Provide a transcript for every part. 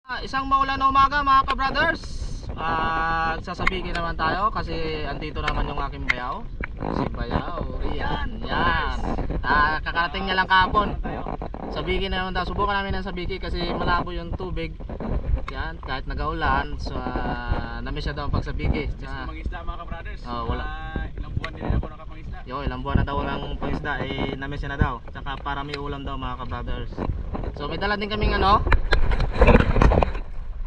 Isang maulan na umaga mga ka-brothers. Sasabihin naman tayo kasi andito naman yung aking bayaw. Si bayaw, yan. Kakarating niya lang kahapon. Sabihin naman tayo, subukan namin ng sabiki kasi malabo yung tubig. Yan, kahit nagaulan, so namiss siya daw ang pagsabiki. Mangisda mga ka-brothers. Wala. Ilang buwan din ako nakapangisda. Ilang buwan na daw walang pangisda, namiss siya na daw. Tsaka para may ulam daw mga ka-brothers. So may dala din kaming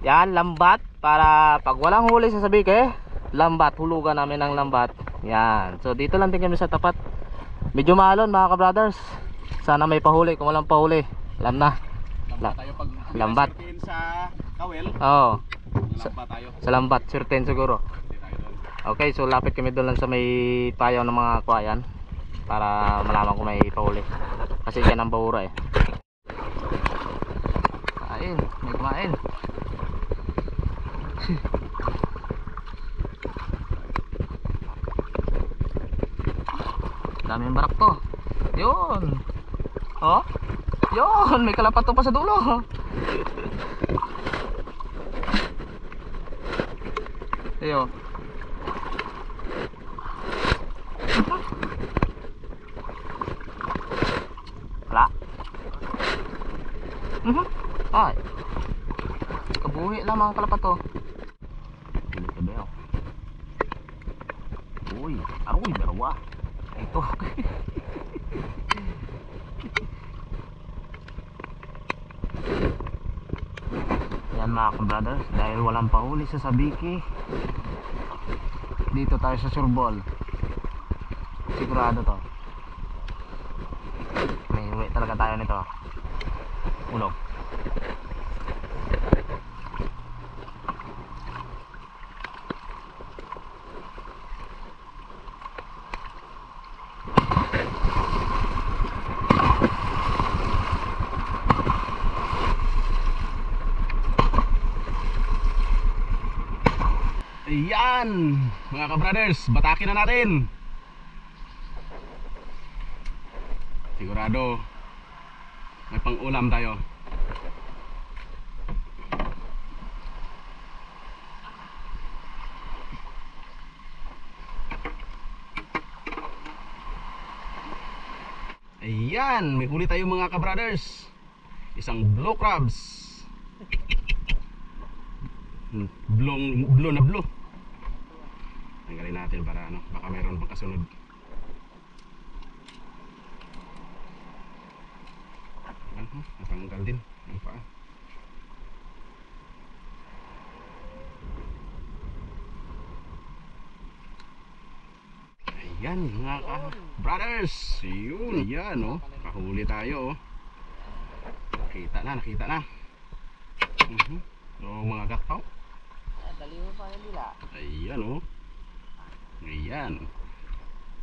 yan, lambat. Para pag walang huli sa sabike, lambat, hulugan namin ng lambat. Yan, so dito lang din kami sa tapat. Medyo maalon mga ka-brothers. Sana may pahuli, kung walang pahuli alam na. Lambat tayo pag lambat sa kawel. Oo, Lambat tayo. sa lambat, certain siguro. Okay, so lapit kami doon lang sa may payaw ng mga kwayan para malaman kung may pahuli. Kasi yan ang bahura eh. Kain, may kumain. Daming barak to. Yun. Oh, yun, may kalapato pa sa dulo. Ayo. Wala. Ay. Kabuhi lang mga kalapato. Uy, aroy, barawa. Ito. Yan mga ka-brothers, dahil walang pahuli sa sabiki, dito tayo sa surbol. Sigurado to. May uwi talaga tayo nito. Ulog. Ayan mga ka-brothers, batakin na natin. Sigurado may pang-ulam tayo. Ayan, may huli tayo mga ka-brothers. Isang blue crabs. Blue na blue. Tanggalin natin para baka mayroon pang kasunod. Natanggal din ang paa. Ayan mga ka-brothers. Yun, yan kahuli tayo. Nakita na. So mga gatpaw. Daliw pa yung dila. Ayan Ayan.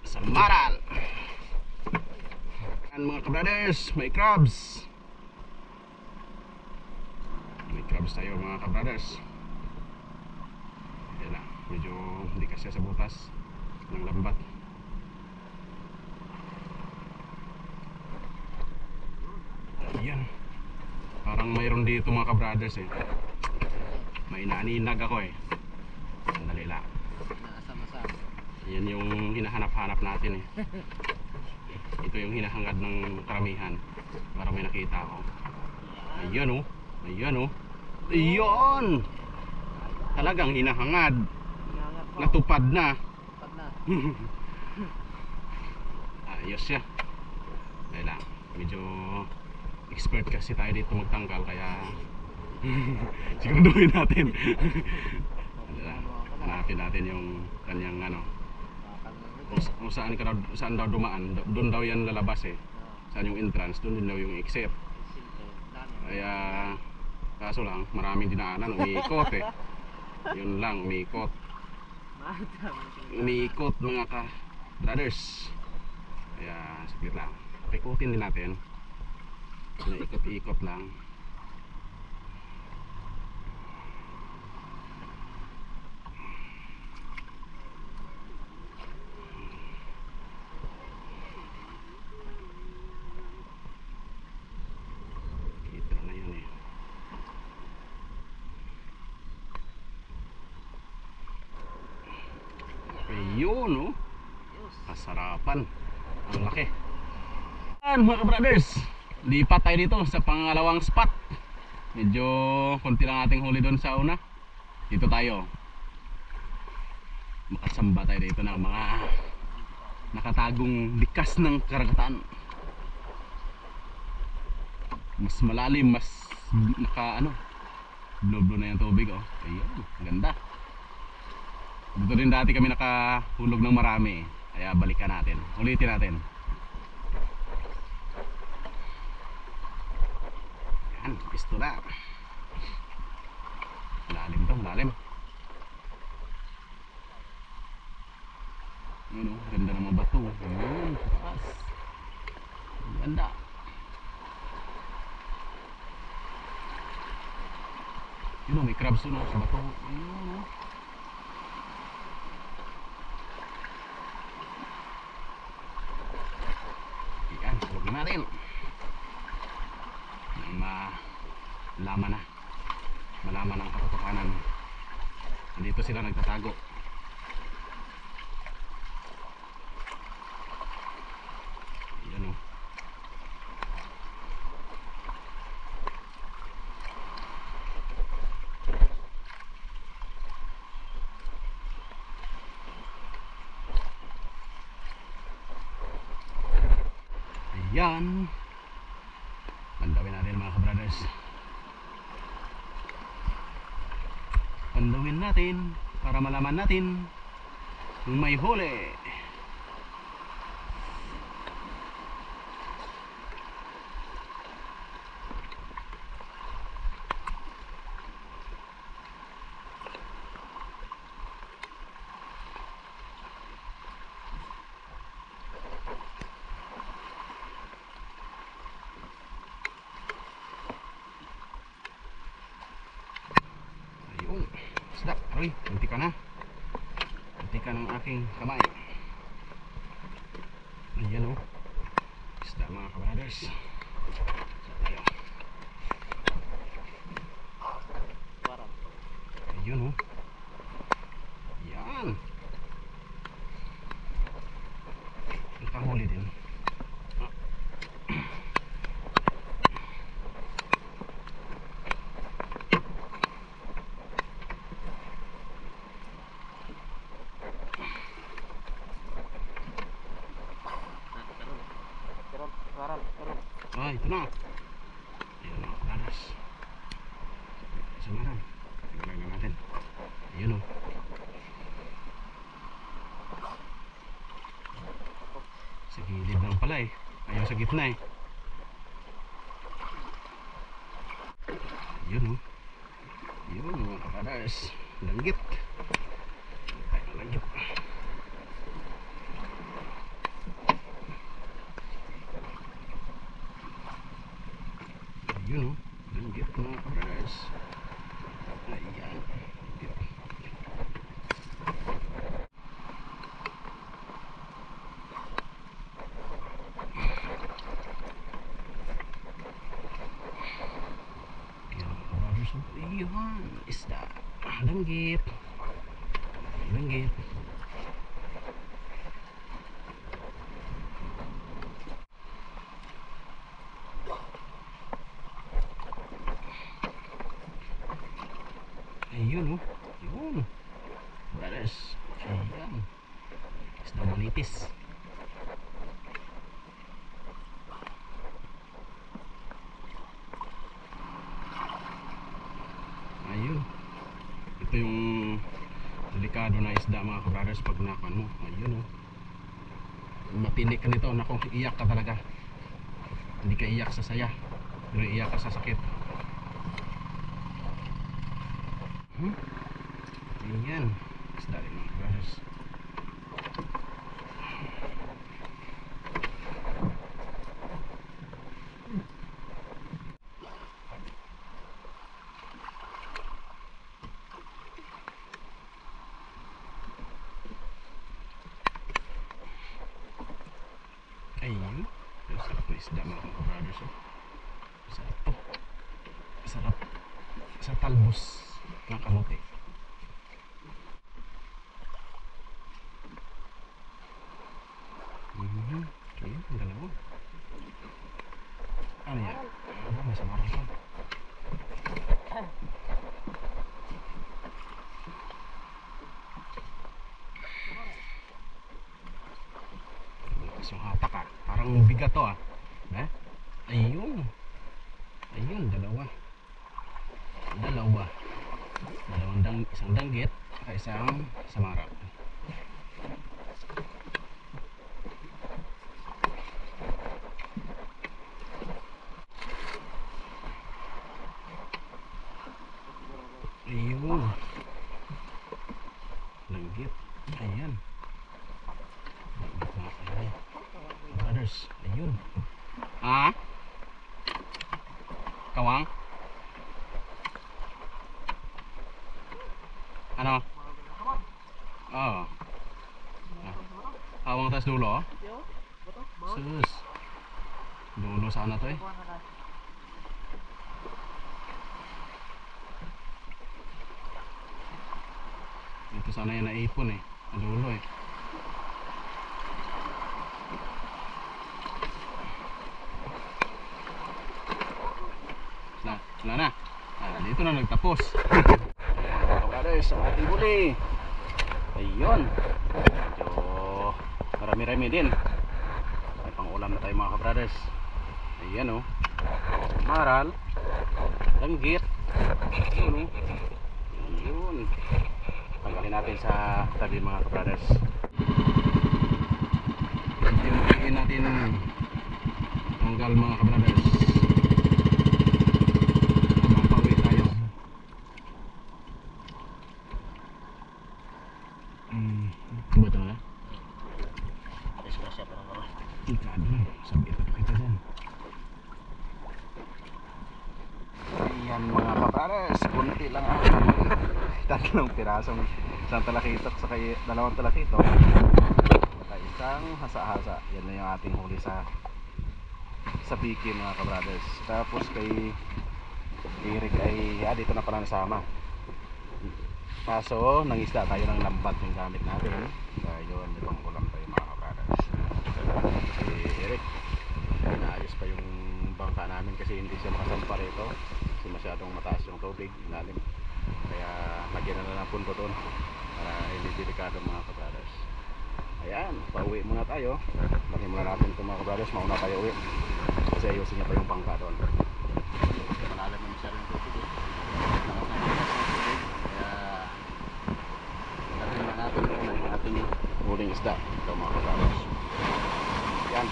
Samaral. Ayan mga ka-brothers, may crabs. May crabs tayo mga ka-brothers. Ayan na, medyo hindi kasi sa butas ng lambat. Ayan. Parang mayroon dito mga ka-brothers eh. May naninag ako eh. Sandali lang. Yan yung hinahanap-hanap natin eh. Ito yung hinahangad ng karamihan para may nakita ako. Ayan Ayan. Talagang hinahangad. Natupad na. Ayos siya. Dahil lang, medyo expert kasi tayo dito magtangkal kaya siguraduhin natin. Hanapin natin yung kanyang kung saan daw dumaan, doon daw yan lalabas eh. Saan yung entrance, doon din daw yung exit. Kaya kaso lang maraming dinaanan, umiikot eh. Yun lang, umiikot mga ka-brothers. Kaya saglit lang, pakikutin din natin. Ikot-ikot lang. Kita na yan eh. Yun oh. Ayos. Kasarapan. Ang laki. Yan mga kabrothers, lipat tayo dito sa pangalawang spot. Medyo konti lang ating huli doon sa una. Dito tayo. Makasamba tayo dito ng mga nakatagong likas ng karagatan. Mas malalim, mas naka ano, blue na yung tubig oh. Ayun, ganda. Dito rin dati kami nakahulog ng marami. Kaya balikan natin, ulitin natin. Yan, gusto na. Malalim to, malalim. Yun oh, ganda ng mga bato. Yun, taas. Ganda. Yun oh, may crabs doon oh, sa bato. Yun oh. Yan, huwag na natin. Malaman na. Malaman ang katotohanan. Dito sila nagtatago. Yan o. Ayan. Pandawin natin mga kabrothers. Pandawin natin para malaman natin kung may huli. Ayun, isda. Aray, bunti ka na. Bunti ka ng aking kamay. Ayan o. Isda mga kabrothers. Ayun o. Yan. Nakahuli din. Ah, ito na. Ayan mga kabrothers. Samaran. Tingnan na natin. Ayun o. Sa gilid lang pala eh. Ayaw sa gitna eh. Ayun o. Ayun mga kabrothers. Langgit. Ay, langgit. Ayun o. Langgit mga kabrothers. Ayan. Ayun, isda. Langgit. Langgit. Ayun oh. Ayun. Brothers. Ayan. Isda manitis. Ayun. Ito yung delikado na isda mga kabrothers pag nakan mo. Ayun oh. Matinik ka nito. Naku, iyak ka talaga. Hindi ka iyak sa saya. Pero iyak ka sa sakit. Ayan. Isda rin mga kabrothers. Ayun. Sarap na isda mga kabrothers oh. Sarap to. Sarap. Sa talbos ng kamote. Ayun, ang dalawa. Ano yan? Ano, may samarang pa. Lakas yung hatak ah. Parang bigat to ah. Eh? Ayun. Ayun, dalawa. Dalawa. Isang danggit, saka isang samara. Ayun. Langgit. Ayan. Ayan. Brothers. Ayun. Ah? Kawang? Ano? Oo. Kawang tas dulo? Sus. Dulo sana to eh. Ito sana yung naipon eh. Ang dulo eh. Wala na. Dito na nagtapos. Brothers, ang ating huli. Ayun. Medyo marami-rami din. May pang-ulam na tayo mga kabrothers. Ayan o. Maral. Langgit. Ayun o. Ayun. Tanggalin natin sa tabi mga kabrothers. Hintayin natin tanggal mga kabrothers. Habang pauwi tayo. Betul na? Disgrasya pa naman. Ika doon. Sabi ito kita dyan. Ayan mga kapares. Kunti lang ako. Tatlong pirasong isang talakitok sa dalawang talakitok. Saka isang hasa-hasa. Yan na yung ating huli sa bikin mga kabrothers. Tapos kay Eric ay dito na pala nasama. Kaso nangisda tayo ng lambat yung gamit natin. Kaya yun, may pangkulam tayo mga kabrothers. Si Eric, inaayos pa yung bangka namin kasi hindi siya makasampa rito. Kasi masyadong mataas yung tubig, ilalim. Kaya lagyan na ng punto doon para hindi delikado mga kabrothers. Ayan, pauwi muna tayo. Lagyan muna natin ito mga kabrothers, mauna tayo uwi. Kasi ayusin niya pa yung bangka doon. Malalim na masyadong yung tubig. Ating huling isda ito mga kabrothers. Yan,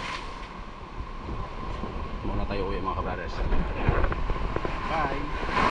muna tayo uwi mga kabrothers. Bye.